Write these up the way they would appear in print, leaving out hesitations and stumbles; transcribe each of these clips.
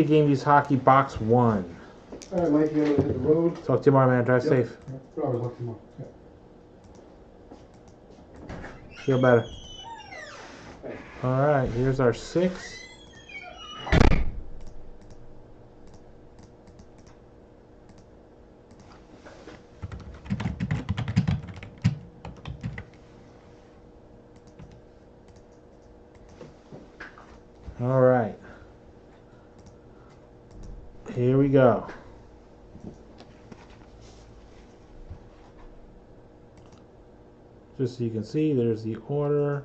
Game Use Hockey Box 1. All right, Mike, you want to hit the road? Talk to you tomorrow, man. Drive safe. I was talking tomorrow. Feel better. Alright, here's our 6. Alright. Here we go. Just so you can see, there's the order.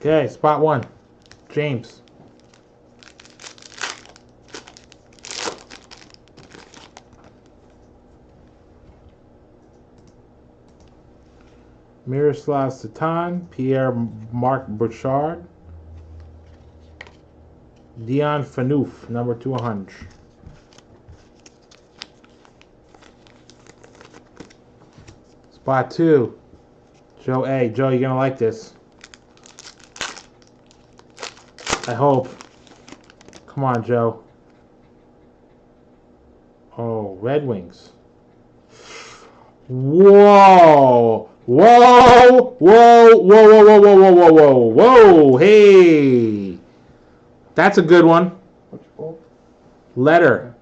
Okay, spot 1. James. Miroslav Satan, Pierre-Marc Bouchard, Dion Phaneuf, number 200. Spot 2. Joe A. Joe, you're gonna like this. I hope. Come on, Joe. Oh, Red Wings. Whoa! Whoa! Whoa! Whoa! Whoa! Whoa! Whoa! Whoa! Whoa! Whoa! Hey! That's a good one. Letter.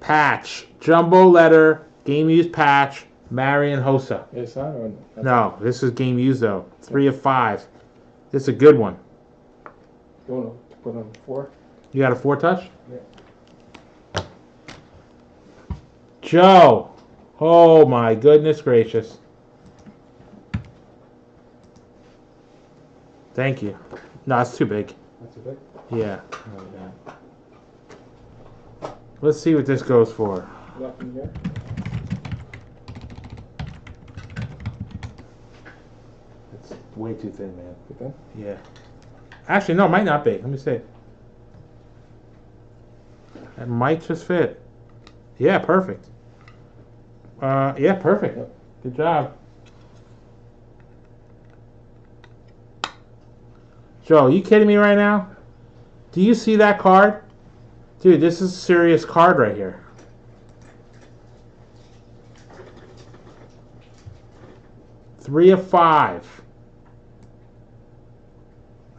Patch. Jumbo letter. Game used patch. Marian Hossa. Yes, I know. No, this is game used though. 3 of 5. This is a good one. You want to put on 4? You got a 4 touch? Yeah. Joe. Oh my goodness gracious. Thank you. No, it's too big. That's a big? Yeah. Oh, yeah. Let's see what this goes for. Nothing here? It's way too thin, man. Too thin? Yeah. Actually, no, it might not be. Let me see. That might just fit. Yeah, perfect. Yeah, perfect. Yep. Good job. Joe, are you kidding me right now? Do you see that card? Dude, this is a serious card right here. Three of 5.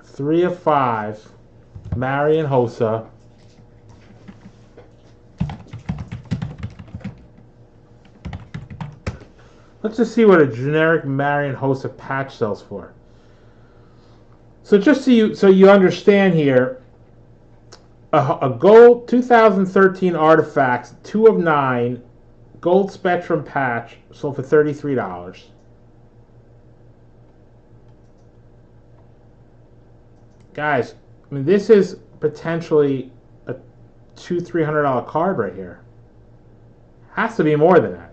3 of 5. Marian Hossa. Let's just see what a generic Marian Hossa patch sells for. So just so you understand here, a gold 2013 Artifacts 2 of 9 gold Spectrum patch sold for $33. Guys, I mean, this is potentially a $200-300 card right here. Has to be more than that.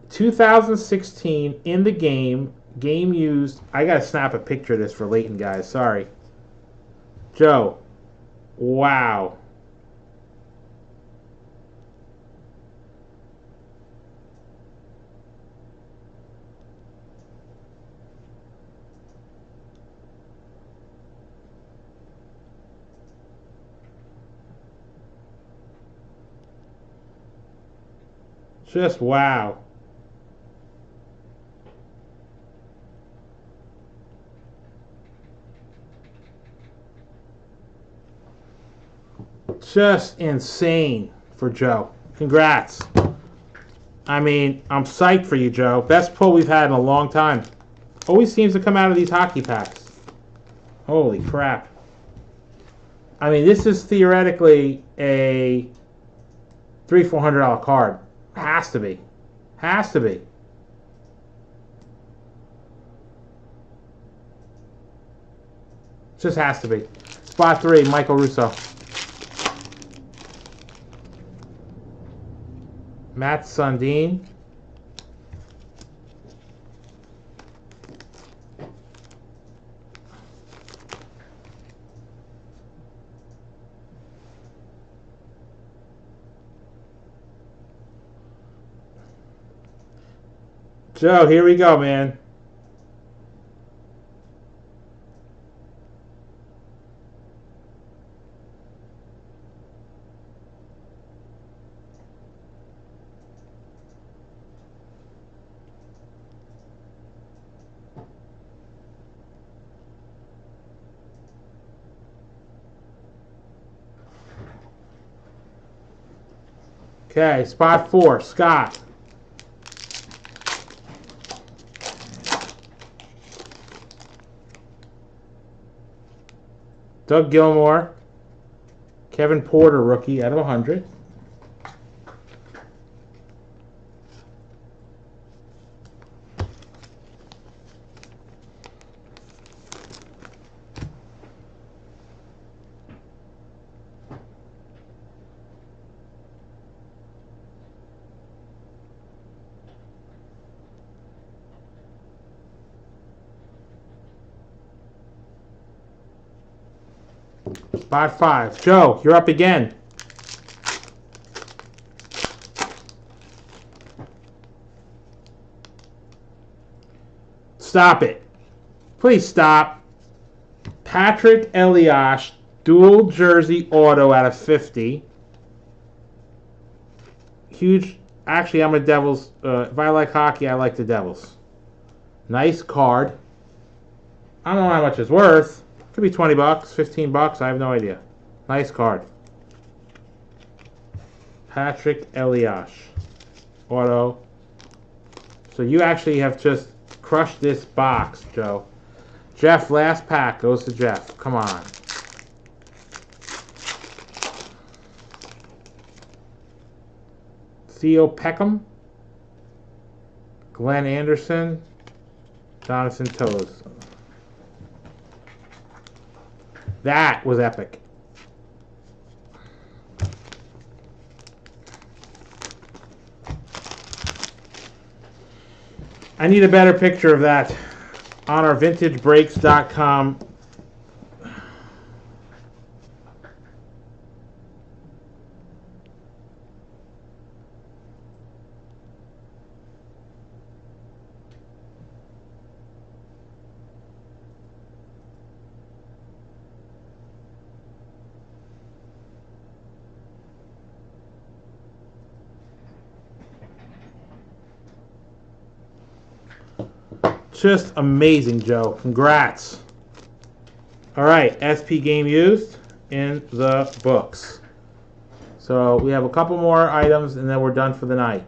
2016 in the game used. I gotta snap a picture of this for Leighton, guys. Sorry. Joe. Wow. Just wow. Just insane for Joe. Congrats. I mean, I'm psyched for you, Joe. Best pull we've had in a long time. Always seems to come out of these hockey packs. Holy crap. I mean, this is theoretically a $300-400 card. Has to be. Has to be. Just has to be. Spot 3, Michael Russo. Matt Sundin. Joe, here we go, man. Okay, spot 4, Scott. Doug Gilmour. Kevin Porter, rookie, out of 100. Spot 5. Joe, you're up again. Stop it. Please stop. Patrick Elias, dual jersey auto out of 50. Huge. Actually, I'm a Devils. If I like hockey, I like the Devils. Nice card. I don't know how much it's worth. Could be 20 bucks, 15 bucks. I have no idea. Nice card. Patrick Elias. Auto. So you actually have just crushed this box, Joe. Jeff, last pack goes to Jeff. Come on. Theo Peckham. Glenn Anderson. Jonathan Toews. That was epic. I need a better picture of that on our vintagebreaks.com. Just amazing, Joe. Congrats. All right, SP game used in the books. So we have a couple more items and then we're done for the night.